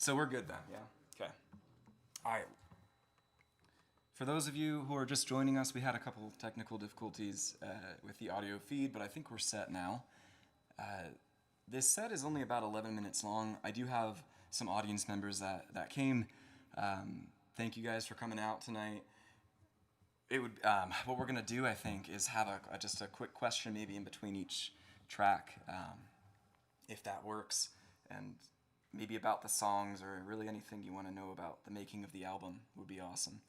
So we're good then, yeah? Okay. All right. For those of you who are just joining us, we had a couple technical difficulties with the audio feed, but I think we're set now. This set is only about 11 minutes long. I do have some audience members that came. Thank you guys for coming out tonight. It would what we're gonna do, I think, is have just a quick question maybe in between each track, if that works, and maybe about the songs or really anything you want to know about the making of the album would be awesome.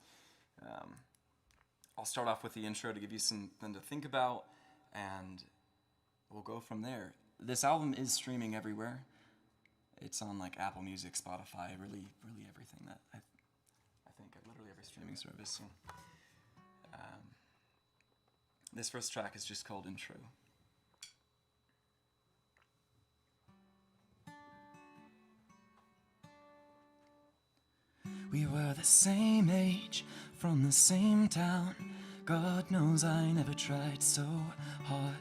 I'll start off with the intro to give you something to think about, and we'll go from there. This album is streaming everywhere. It's on like Apple Music, Spotify, really everything that I think literally every streaming service. So, this first track is just called Intro. We were the same age, from the same town. God knows I never tried so hard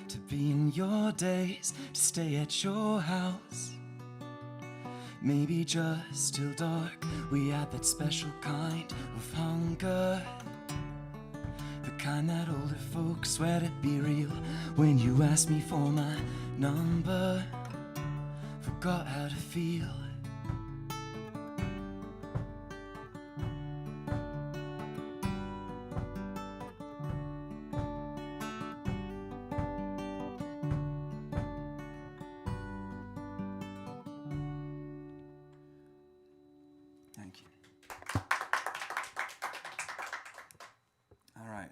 to be in your days, to stay at your house. Maybe just till dark, we had that special kind of hunger, the kind that older folks swear to be real. When you asked me for my number, forgot how to feel.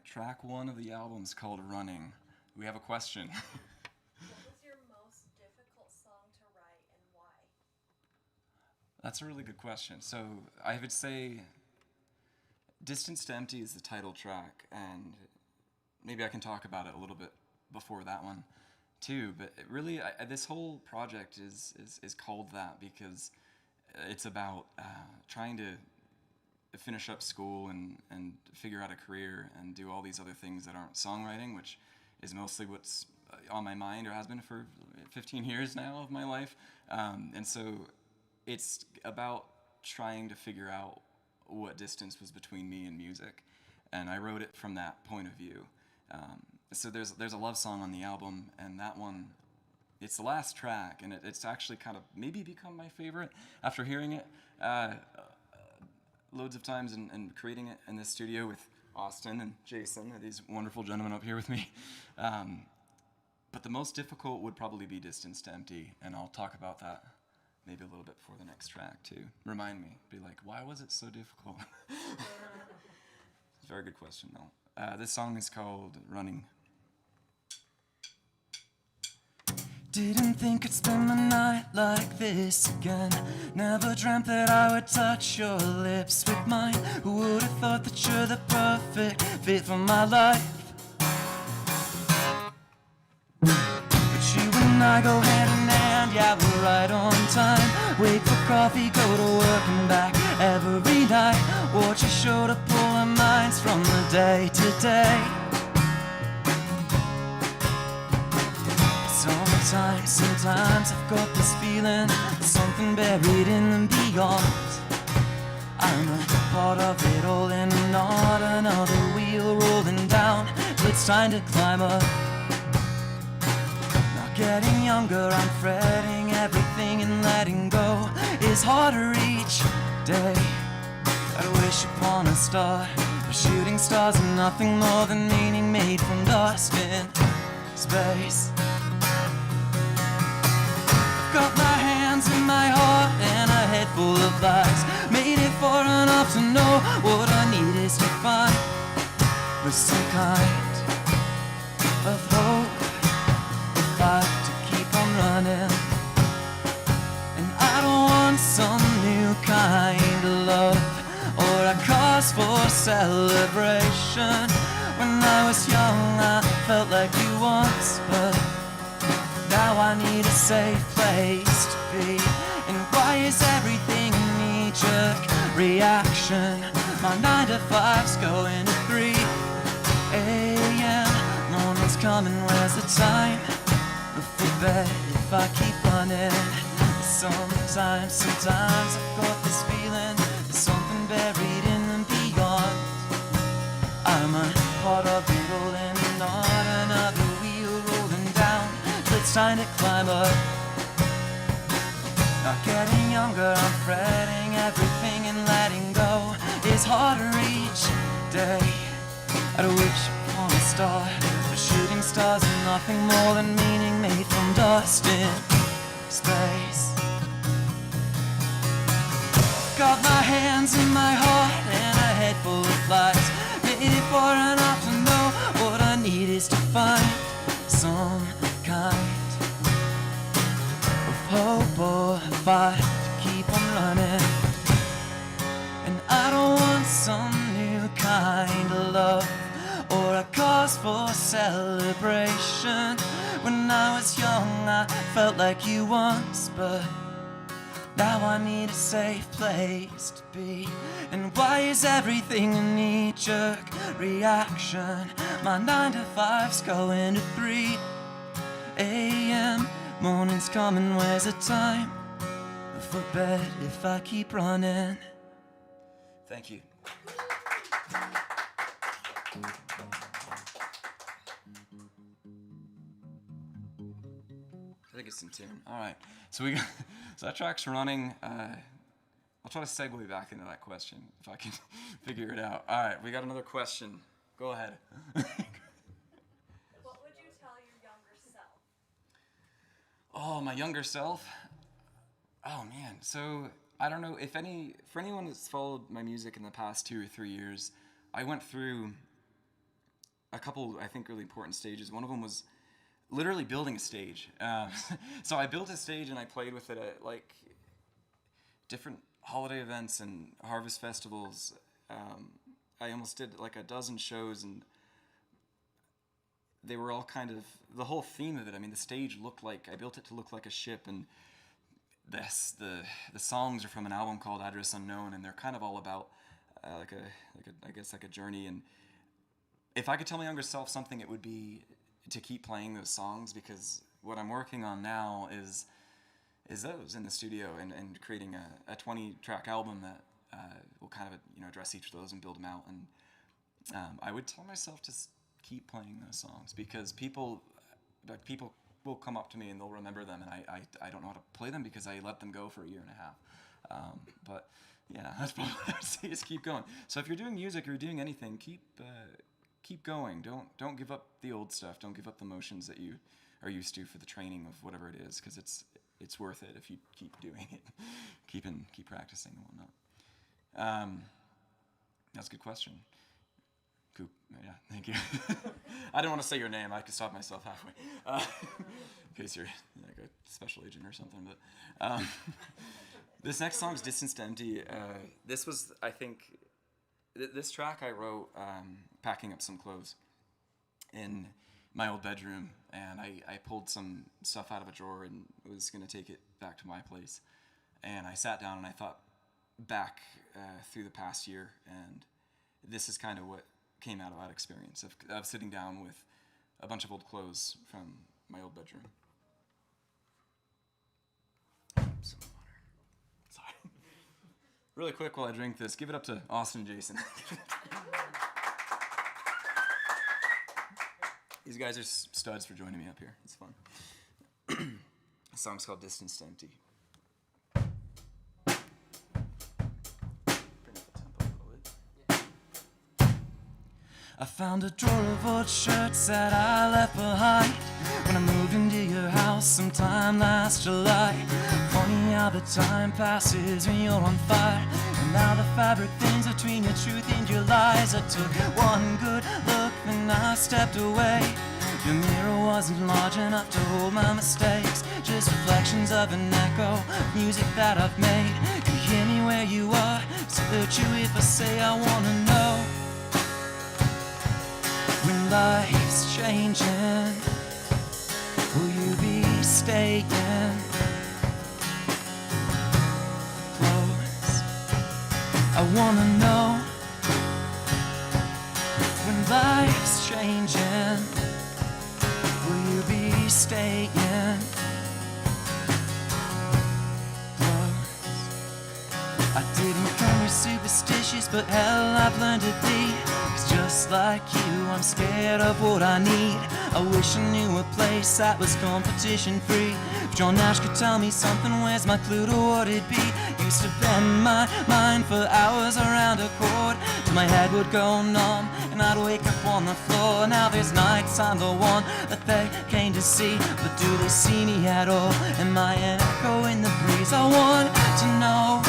Track 1 of the album is called Running. We have a question. What was your most difficult song to write and why? That's a really good question. So I would say Distance to Empty is the title track, and maybe I can talk about it a little bit before that one too, but really this whole project is called that because it's about trying to finish up school and figure out a career and do all these other things that aren't songwriting, which is mostly what's on my mind, or has been for 15 years now of my life. And so it's about trying to figure out what distance was between me and music. And I wrote it from that point of view. So there's a love song on the album, and that one, it's the last track, and it's actually kind of maybe become my favorite after hearing it loads of times and creating it in this studio with Austin and Jason, these wonderful gentlemen up here with me. But the most difficult would probably be Distance to Empty, and I'll talk about that maybe a little bit before the next track too. Remind me, be like, why was it so difficult? It's a very good question though. This song is called Running. Didn't think I'd spend the night like this again. Never dreamt that I would touch your lips with mine. Who would have thought that you're the perfect fit for my life? But you and I go hand in hand, yeah, we're right on time. Wait for coffee, go to work and back every night. Watch a show to pull our minds from the day to day. Sometimes I've got this feeling, something buried in the beyond. I'm a part of it all and not another wheel rolling down. It's time to climb up. Not getting younger, I'm fretting everything, and letting go is harder each day. Gotta wish upon a star, but shooting stars are nothing more than meaning made from dust in space. Got my hands in my heart and a head full of lies. Made it far enough to know what I need is to find with some kind of hope. If I have to keep on running, and I don't want some new kind of love or a cause for celebration. When I was young, I felt like you once, but now I need a safe place to be. And why is everything a knee-jerk reaction? My 9 to 5's going to 3 a.m. Morning's coming, where's the time for bed? If I keep running, the Sometimes I've got this feeling there's something buried in the beyond. I'm a part of the rolling, not another wheel rolling down. So it's time to climb up. Not getting younger, I'm fretting everything and letting go is harder each day. I'd wish upon a star, but shooting stars are nothing more than meaning made from dust in space. Got my hands in my heart and a head full of lies. Made it far enough to know what I need is to find some kind of hope or fight to keep on running. And I don't want some new kind of love or a cause for celebration. When I was young I felt like you once, but now I need a safe place to be. And why is everything a knee-jerk reaction? My 9 to 5's going to 3 a.m. Morning's coming, where's the time for bed if I keep running? Thank you. I think it's in tune. All right. So so that track's running. I'll try to segue back into that question if I can figure it out. All right, we got another question. Go ahead. What would you tell your younger self? Oh, my younger self? Oh man. So I don't know if for anyone that's followed my music in the past 2 or 3 years, I went through a couple, I think, really important stages. One of them was literally building a stage. So I built a stage and I played with it at like different holiday events and harvest festivals. I almost did like a dozen shows, and they were all kind of the whole theme of it. I mean, the stage looked like I built it to look like a ship, and the songs are from an album called Address Unknown, and they're kind of all about I guess like a journey. And if I could tell my younger self something, it would be to keep playing those songs, because what I'm working on now is those in the studio and creating a 20-track album that will kind of address each of those and build them out. And I would tell myself to keep playing those songs, because people will come up to me and they'll remember them, and I don't know how to play them because I let them go for a year and a half. But yeah, that's probably what I'd say, is keep going. So if you're doing music or you're doing anything, keep going. Don't give up the old stuff. Don't give up the motions that you are used to for the training of whatever it is, because it's worth it if you keep doing it, keep practicing and whatnot. That's a good question. Coop, yeah, thank you. I didn't want to say your name. I could stop myself halfway, in case you're like a special agent or something. But this next song is "Distance to Empty." This was, I think, this track I wrote packing up some clothes in my old bedroom, and I pulled some stuff out of a drawer and was going to take it back to my place. And I sat down and I thought back through the past year, and this is kind of what came out of that experience of sitting down with a bunch of old clothes from my old bedroom. Some water. Sorry. Really quick while I drink this, give it up to Austin and Jason. These guys are studs for joining me up here. It's fun. The song's called "Distance to Empty." I found a drawer of old shirts that I left behind when I moved into your house sometime last July. Funny how the time passes when you're on fire, and now the fabric thins between your truth and your lies. I took one good look, then I stepped away. Your mirror wasn't large enough to hold my mistakes, just reflections of an echo of music that I've made. You hear me where you are, salute you if I say I wanna know. When life's changing, will you be staying close? I wanna know. When life's changing, will you be staying superstitious, but hell, I've learned to be. 'Cause just like you, I'm scared of what I need. I wish I knew a place that was competition free. If John Nash could tell me something, where's my clue to what it'd be? Used to bend my mind for hours around a chord, till my head would go numb and I'd wake up on the floor. Now there's nights I'm the one that they came to see, but do they see me at all? Am I an echo in the breeze? I want to know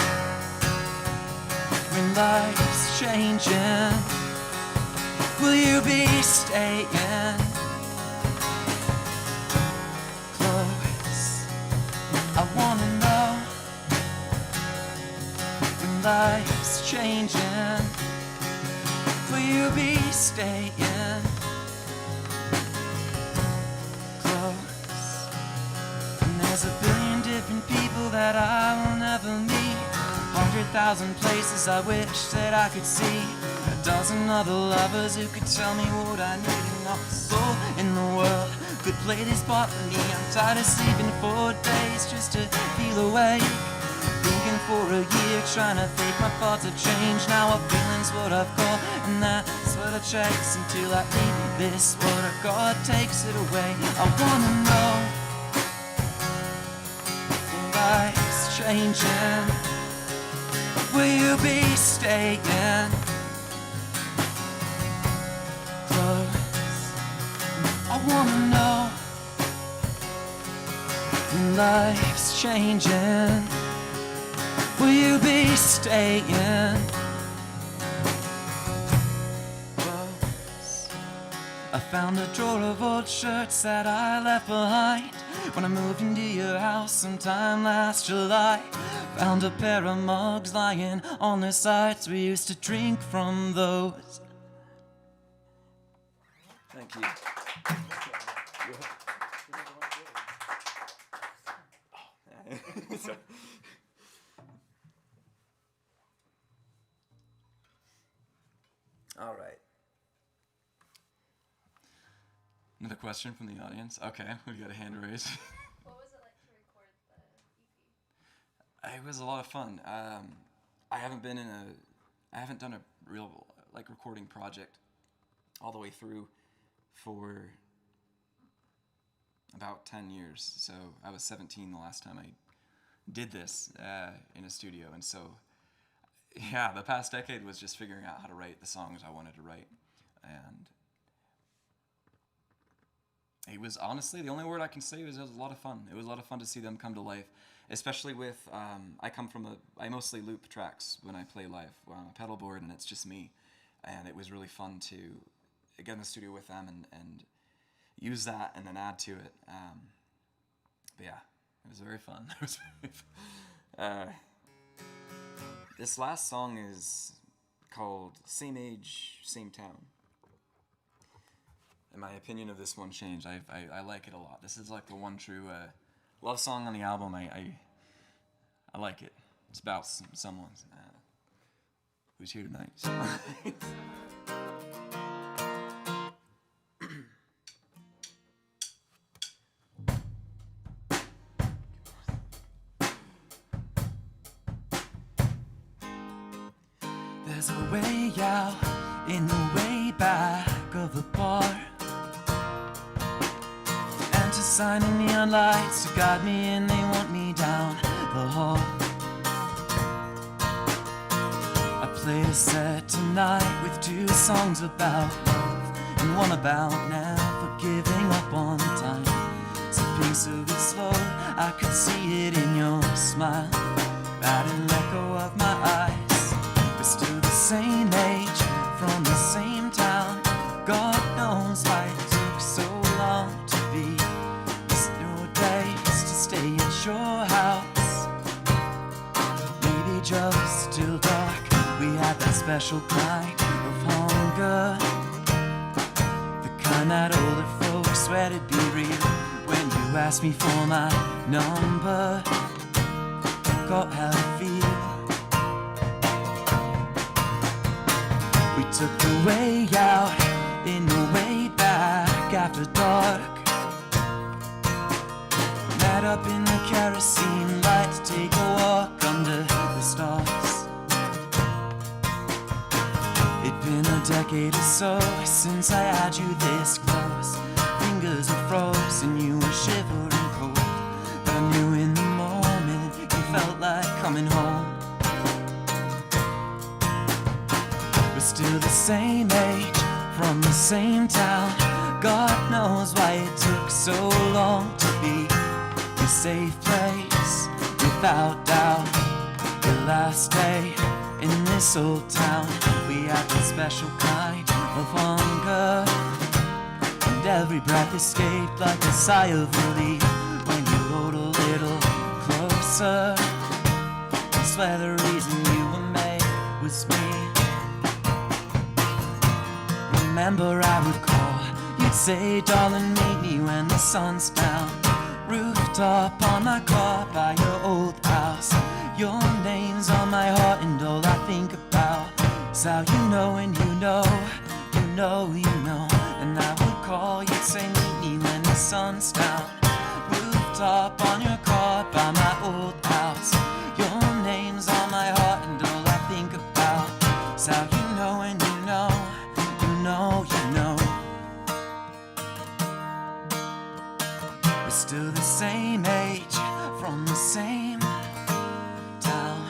when life's changing, will you be staying close? I wanna know when life's changing, will you be staying close? And there's a billion different people that I will never meet, 100,000 places I wish that I could see, a dozen other lovers who could tell me what I need, and not a soul in the world could play this part for me. I'm tired of sleeping for days just to feel awake, thinking for a year, trying to fake my thoughts have changed. Now a feeling's what I've got, and that's what I chase until I leave this. What I got takes it away. I wanna know when life's changing, will you be staying close? I wanna know when life's changing, will you be staying close? I found a drawer of old shirts that I left behind when I moved into your house sometime last July. Found a pair of mugs lying on their sides, we used to drink from those. Thank you. All right. Another question from the audience. Okay, we got a hand raised. What was it like to record the EP? It was a lot of fun. I haven't done a real recording project all the way through for about 10 years. So I was 17 the last time I did this in a studio, and so yeah, the past decade was just figuring out how to write the songs I wanted to write, and it was honestly, the only word I can say is it was a lot of fun. It was a lot of fun to see them come to life, especially with, I mostly loop tracks when I play live on a pedal board, and it's just me, and it was really fun to get in the studio with them and use that and then add to it. But yeah, it was very fun. It was very fun. This last song is called Same Age, Same Town. And my opinion of this one changed. I like it a lot. This is like the one true love song on the album. I like it. It's about someone who's here tonight. So. There's a way out in the way back of the bar, and to signing neon lights to guide me in, they want me down the hall. I played a set tonight with 2 songs about love and one about never giving up on time. Sipping so slow, I could see it in your smile, right an echo of my eyes. We're still the same age, from the same town. God knows why it took so long to be. Missed your days to stay at your house. Maybe just till dark, we had that special kind of hunger, the kind that older folks swear to be real. When you asked me for my number, forgot how to feel. We took the way out in the way back after dark. Met up in the kerosene light to take a walk under the stars. decade or so since I had you this close. Fingers are frozen, you were shivering cold, but I knew in the moment you felt like coming home. We're still the same age, from the same town. God knows why it took so long to be your safe place, without doubt. Your last day in this old town, we had that special kind of hunger, and every breath escaped like a sigh of relief when you rode a little closer. I swear the reason you were made was me. Remember I would call, you'd say, darling, meet me when the sun's down. Rooftop on my car by your old house. Your name's on my heart, and all I think about is how you know and you know, you know, you know. And I would call, you'd say, meet me when the sun's down. Rooftop on your car by my old house. Your name's on my heart, and all I think about is how you know and you know, you know, you know. We're still the same age, from the same town.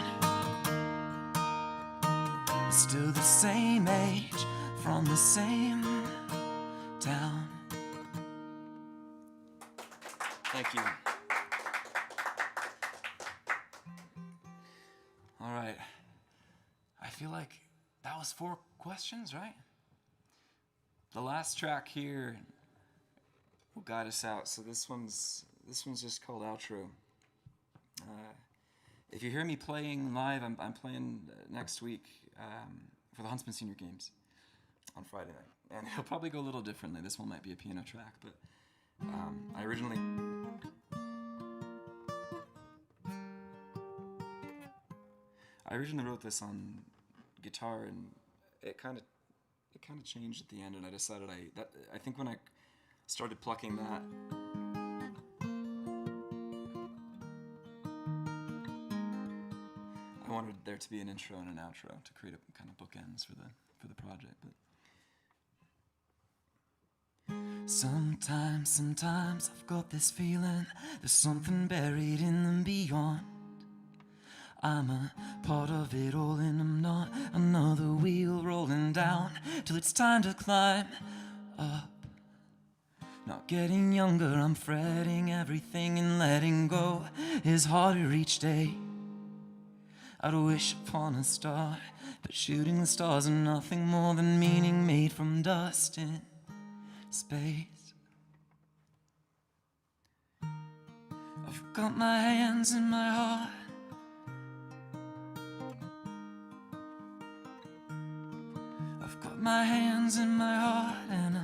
We're still the same age, from the same town. Thank you. All right. I feel like that was 4 questions, right? The last track here will guide us out. So this one's just called Outro. If you hear me playing live, I'm playing next week for the Huntsman Senior Games on Friday night, and it'll probably go a little differently. This one might be a piano track, but I originally wrote this on guitar, and it kind of changed at the end, and I decided I think when I started plucking that, I wanted there to be an intro and an outro to create a kind of bookends for the project. But sometimes I've got this feeling there's something buried in the beyond. I'm a part of it all, and I'm not another wheel rolling down till it's time to climb up. Not getting younger, I'm fretting everything, and letting go is harder each day. I'd wish upon a star, but shooting the stars are nothing more than meaning made from dust in space. I've got my hands in my heart. I've got my hands in my heart, and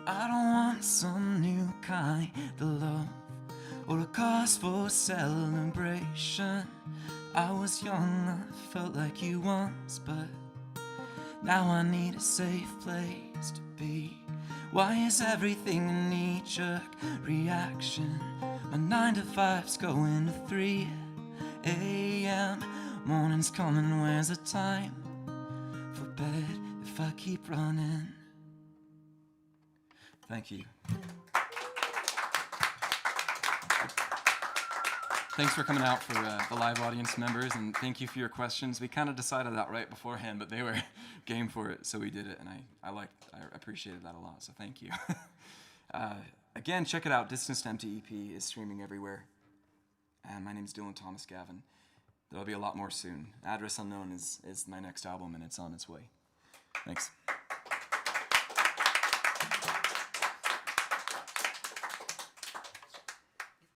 I don't want some new kind of love or a cause for celebration. I was young, I felt like you once, but now I need a safe place to be. Why is everything a knee-jerk reaction? My 9 to 5's going to 3 a.m. Morning's coming, where's the time for bed if I keep running? Thank you. Thanks for coming out for the live audience members, and thank you for your questions. We kind of decided that right beforehand, but they were game for it, so we did it, and I appreciated that a lot, so thank you. Again, check it out. Distance to Empty EP is streaming everywhere. And my name's Dylan Thomas Gavin. There'll be a lot more soon. Address Unknown is my next album, and it's on its way. Thanks.